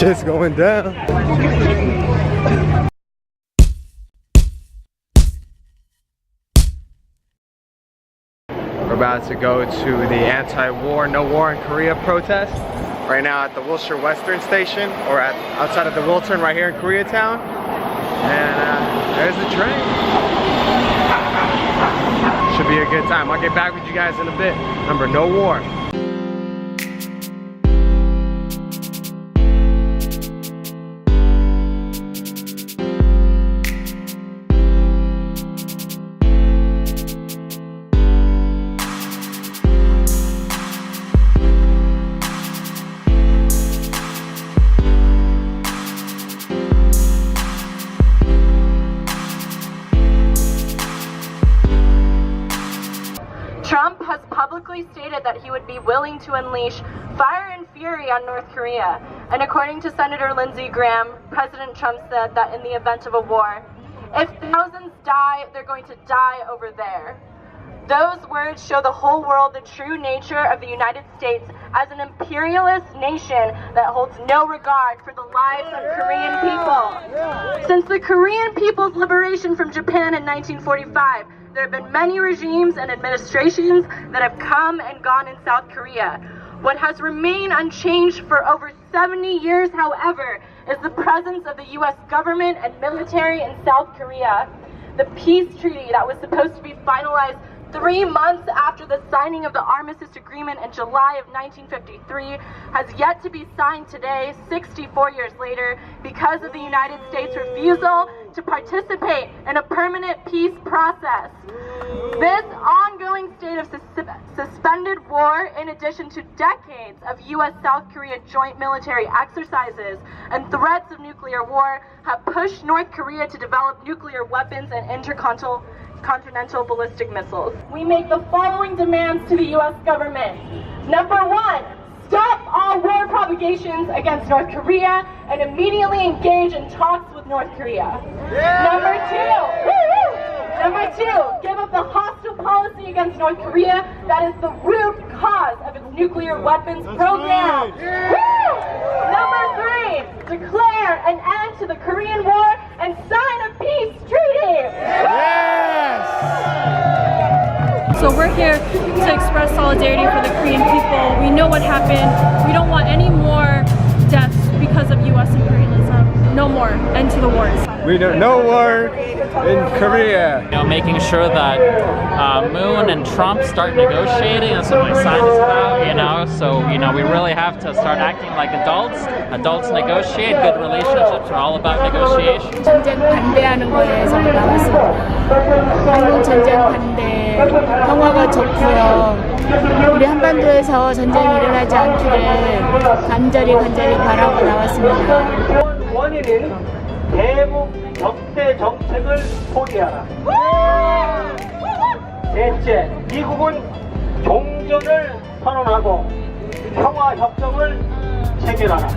Shit's going down. We're about to go to the anti-war, no war in Korea protest. Right now at the Wilshire Western Station, or outside of the Wiltern right here in Koreatown. And there's the train. Should be a good time. I'll get back with you guys in a bit. Remember, no war. Trump has publicly stated that he would be willing to unleash fire and fury on North Korea. And according to Senator Lindsey Graham, President Trump said that in the event of a war, if thousands die, they're going to die over there. Those words show the whole world the true nature of the United States as an imperialist nation that holds no regard for the lives of Korean people. Since the Korean people's liberation from Japan in 1945, there have been many regimes and administrations that have come and gone in South Korea. What has remained unchanged for over 70 years, however, is the presence of the U.S. government and military in South Korea. The peace treaty that was supposed to be finalized 3 months after the signing of the Armistice Agreement in July of 1953 has yet to be signed today, 64 years later, because of the United States' refusal to participate in a permanent peace process. This ongoing state of suspended war, in addition to decades of U.S.-South Korea joint military exercises and threats of nuclear war, have pushed North Korea to develop nuclear weapons and intercontinental ballistic missiles. We make the following demands to the U.S. government. Number one, stop all war propagations against North Korea and immediately engage in talks with North Korea. Number two, give up the hostile policy against North Korea that is the root cause of its nuclear weapons program. Number three, declare an end to the Korean War and sign a peace treaty. So we're here to express solidarity for the Korean people. We know what happened. We don't want any more deaths because of U.S. imperialism. No more. End to the wars. We don't no war in Korea. You know, making sure that Moon and Trump start negotiating. That's what my sign is about, you know. So, you know, we really have to start acting like adults. Adults negotiate. Good relationships are all about negotiation. 전쟁 반대하는 거에서 나왔습니다. 한국 전쟁 반대, 평화가 좋고요. 우리 한반도에서 전쟁이 일어나지 않기를 간절히 바라고 나왔습니다. 원인은 대북 적대 정책을 포기하라. 셋째, 미국은 종전을 선언하고 평화 협정을 체결하라.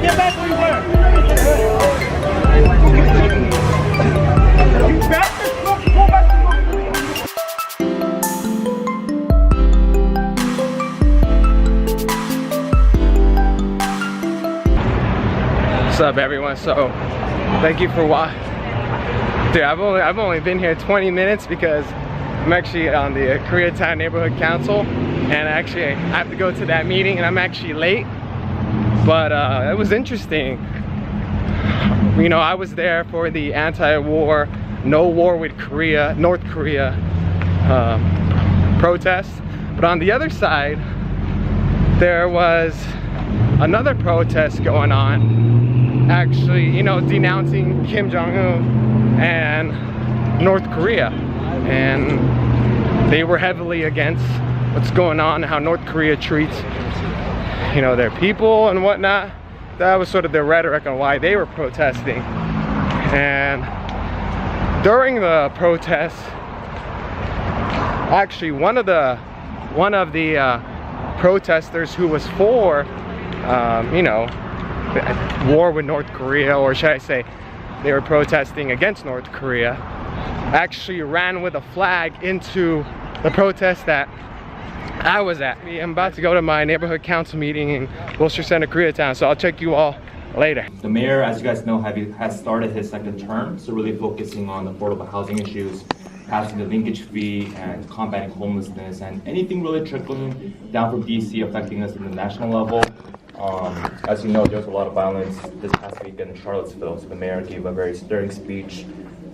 Get back where you were. You bastards, go back to North Korea. What's up, everyone? So, thank you for watching. Dude, I've only been here 20 minutes because I'm actually on the Koreatown Neighborhood Council, and actually I have to go to that meeting, and I'm actually late. But it was interesting. You know, I was there for the anti-war, no war with Korea, North Korea protests. But on the other side, there was another protest going on, actually, you know, denouncing Kim Jong-un and North Korea. And they were heavily against what's going on, how North Korea treats, you know, their people and whatnot. That was sort of their rhetoric on why they were protesting. And during the protests, actually one of the protesters who was for you know, war with North Korea, or should I say they were protesting against North Korea, actually ran with a flag into the protest that I was at. I'm about to go to my neighborhood council meeting in Worcester Center, Koreatown, so I'll check you all later. The mayor, as you guys know, has started his second term, so really focusing on affordable housing issues, passing the linkage fee and combating homelessness, and anything really trickling down from DC affecting us in the national level. As you know, there was a lot of violence this past weekend in Charlottesville, so the mayor gave a very stirring speech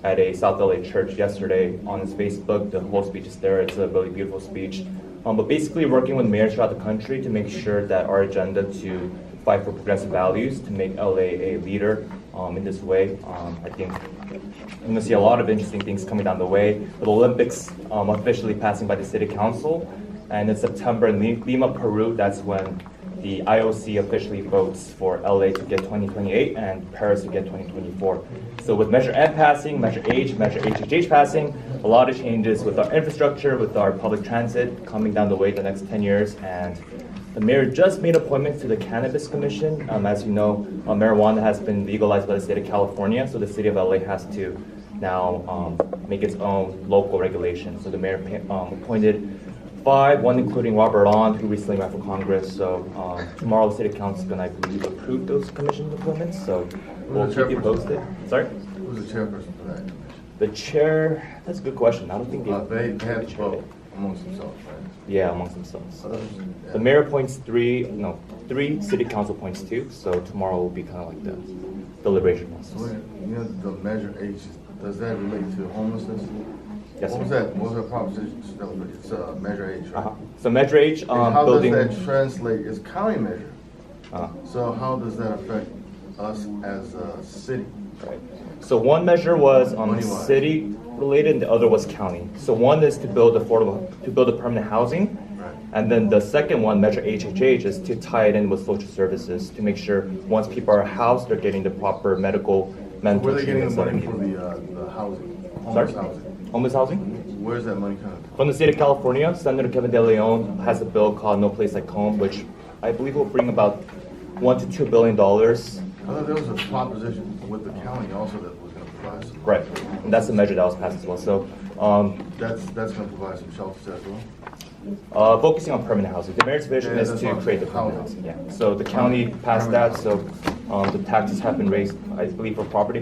at a South LA church yesterday on his Facebook. The whole speech is there. It's a really beautiful speech. But basically working with mayors throughout the country to make sure that our agenda to fight for progressive values, to make LA a leader in this way. I think I'm going to see a lot of interesting things coming down the way. The Olympics officially passing by the city council, and in September in Lima, Peru, that's when the IOC officially votes for LA to get 2028 and Paris to get 2024. So with Measure M passing, Measure H, Measure HHH passing, a lot of changes with our infrastructure, with our public transit coming down the way the next 10 years. And the mayor just made appointments to the Cannabis Commission. As you know, marijuana has been legalized by the state of California, so the city of LA has to now make its own local regulations. So the mayor appointed 5, one including Robert Ron, who recently ran for Congress. So tomorrow the city council is going to, I believe, approve those commission appointments. So we'll keep you posted. Sorry? Who's the chairperson for that commission? The chair, that's a good question. I don't think They have to vote amongst themselves, right? Yeah, amongst themselves. The mayor appoints 3, city council appoints 2. So tomorrow will be kind of like the deliberation process. So, you know, the Measure H, does that relate to homelessness? Yes, What was sir. that? What was that proposition? It's Measure H, right? So Measure H, And how building. does that translate? It's county measure. Uh-huh. So how does that affect us as a city? Right. So one measure was Money-wise. city related, and the other was county. So one is to build permanent housing, Right. and then the second one, Measure HHH, is to tie it in with social services to make sure once people are housed, they're getting the proper medical, mental Where are they getting the treatments that money they for need. the housing? Sorry? Homeless housing. Homeless housing? Where's that money coming from? From the state of California, Senator Kevin De Leon has a bill called No Place Like Home, which I believe will bring about $1 to $2 billion. I thought there was a proposition with the county also that was going to provide some. Right, and that's the measure that was passed as well. So, That's going to provide some shelters as well. focusing on permanent housing. The mayor's vision Yeah, is that's to what- create the permanent housing. Yeah. So the county passed that. So the taxes have been raised, I believe, for property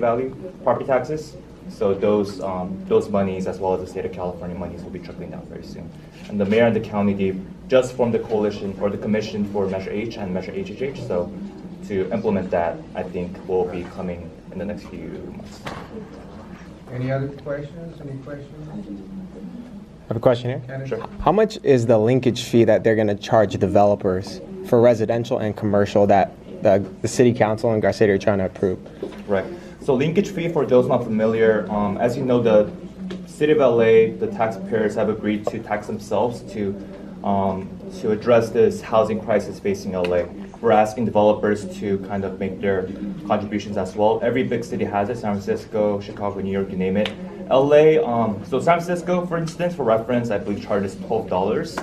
taxes. So those monies, as well as the state of California monies, will be trickling down very soon. And the mayor and the county gave just formed the coalition or the commission for Measure H and Measure HHH. So to implement that, I think will be coming in the next few months. Any other questions? Any questions? I have a question here. Kenneth? Sure. How much is the linkage fee that they're going to charge developers for residential and commercial that the city council and Garcetti are trying to approve? Right. So linkage fee, for those not familiar, as you know, the city of LA, the taxpayers have agreed to tax themselves to address this housing crisis facing LA. We're asking developers to kind of make their contributions as well. Every big city has it: San Francisco, Chicago, New York, you name it. LA, so San Francisco, for instance, for reference, I believe charges $12.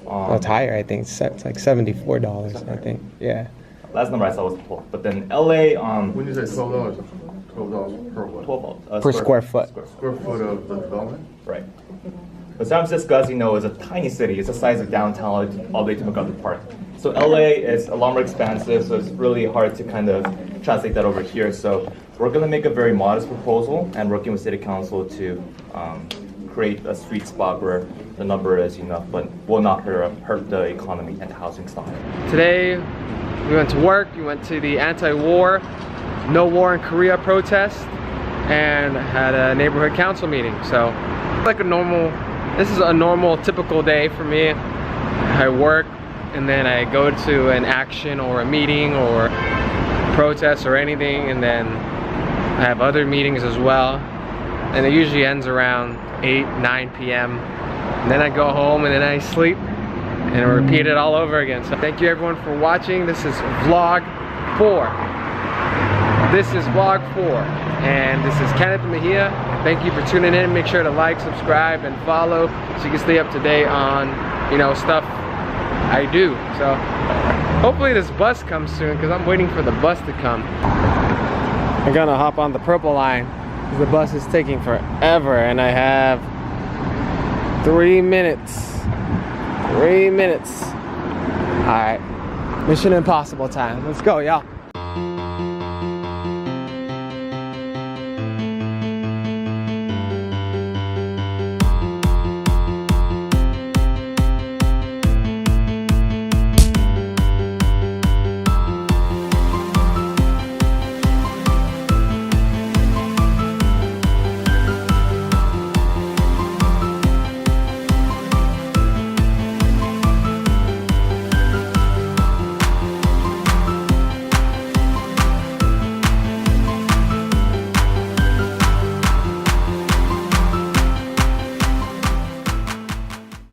Well, it's higher, I think. It's like $74, I think. Yeah. Last number I saw was 12. But then LA, When you say $12, $12 per what? 12 Per square foot. Square foot of the development? Right. But San Francisco, as you know, is a tiny city. It's the size of downtown all the way to MacArthur Park. So LA is a lot more expansive, so it's really hard to kind of translate that over here. So we're going to make a very modest proposal and working with City Council to create a sweet spot where the number is enough, but will not hurt the economy and the housing stock. Today, we went to work. We went to the anti-war, no war in Korea protest, and had a neighborhood council meeting. So, this is a normal, typical day for me. I work, and then I go to an action or a meeting or protest or anything, and then I have other meetings as well. And it usually ends around 8, 9 p.m. And then I go home and then I sleep and repeat it all over again. So thank you everyone for watching. This is vlog 4. This is vlog 4. And this is Kenneth and Mejia. Thank you for tuning in. Make sure to like, subscribe, and follow so you can stay up to date on, stuff I do. So hopefully this bus comes soon because I'm waiting for the bus to come. I'm gonna hop on the purple line because the bus is taking forever and I have 3 minutes 3 minutes. All right, Mission Impossible time. Let's go, y'all.